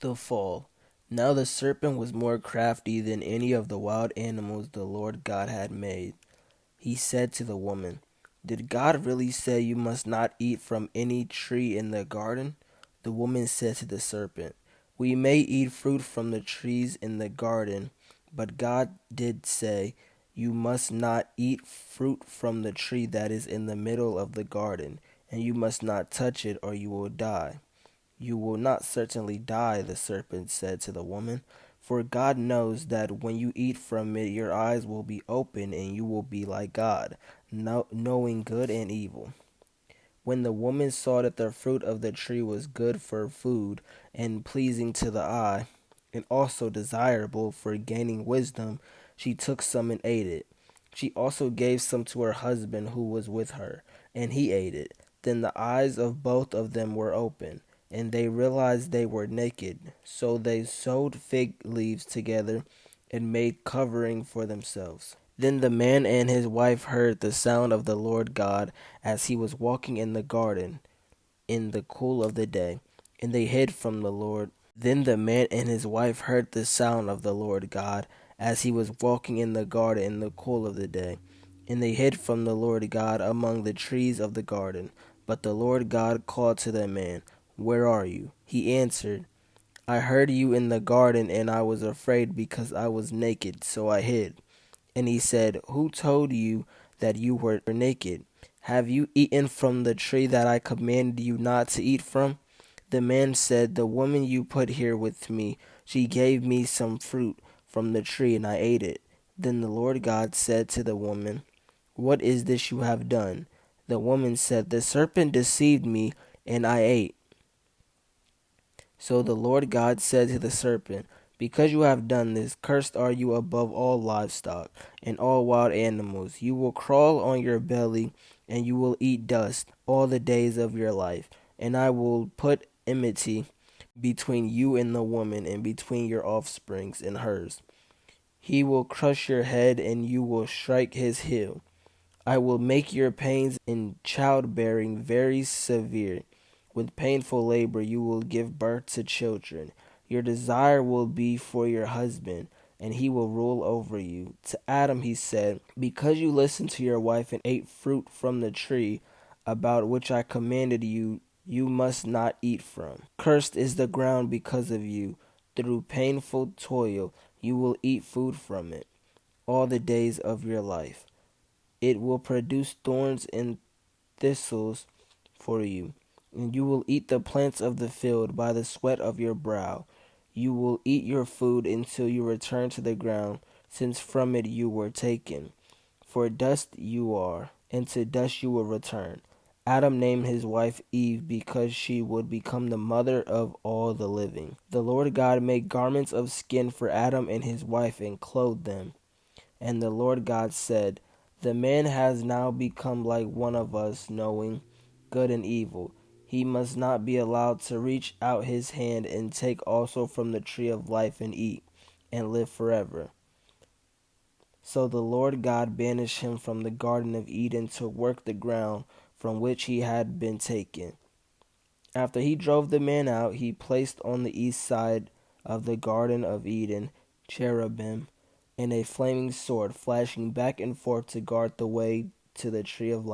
The fall. Now the serpent was more crafty than any of the wild animals the Lord God had made. He said to the woman, "Did God really say you must not eat from any tree in the garden?" The woman said to the serpent, "We may eat fruit from the trees in the garden, but God did say, 'You must not eat fruit from the tree that is in the middle of the garden, and you must not touch it or you will die.'" "You will not certainly die," the serpent said to the woman, "for God knows that when you eat from it, your eyes will be open and you will be like God, knowing good and evil." When the woman saw that the fruit of the tree was good for food and pleasing to the eye, and also desirable for gaining wisdom, she took some and ate it. She also gave some to her husband who was with her, and he ate it. Then the eyes of both of them were open, and they realized they were naked. So they sewed fig leaves together and made covering for themselves. Then the man and his wife heard the sound of the Lord God as he was walking in the garden in the cool of the day, and they hid from the Lord. Then the man and his wife heard the sound of the Lord God as he was walking in the garden in the cool of the day, and they hid from the Lord God among the trees of the garden. But the Lord God called to the man, "Where are you?" He answered, "I heard you in the garden, and I was afraid because I was naked, so I hid." And he said, "Who told you that you were naked? Have you eaten from the tree that I commanded you not to eat from?" The man said, "The woman you put here with me, she gave me some fruit from the tree, and I ate it." Then the Lord God said to the woman, "What is this you have done?" The woman said, "The serpent deceived me, and I ate." So the Lord God said to the serpent, "Because you have done this, cursed are you above all livestock and all wild animals. You will crawl on your belly, and you will eat dust all the days of your life. And I will put enmity between you and the woman, and between your offsprings and hers. He will crush your head, and you will strike his heel. I will make your pains in childbearing very severe. With painful labor you will give birth to children. Your desire will be for your husband, and he will rule over you." To Adam he said, "Because you listened to your wife and ate fruit from the tree about which I commanded you, you must not eat from. Cursed is the ground because of you. Through painful toil you will eat food from it all the days of your life. It will produce thorns and thistles for you, and you will eat the plants of the field by the sweat of your brow. You will eat your food until you return to the ground, since from it you were taken. For dust you are, and to dust you will return." Adam named his wife Eve because she would become the mother of all the living. The Lord God made garments of skin for Adam and his wife and clothed them. And the Lord God said, "The man has now become like one of us, knowing good and evil. He must not be allowed to reach out his hand and take also from the tree of life and eat, and live forever." So the Lord God banished him from the Garden of Eden to work the ground from which he had been taken. After he drove the man out, he placed on the east side of the Garden of Eden cherubim and a flaming sword flashing back and forth to guard the way to the tree of life.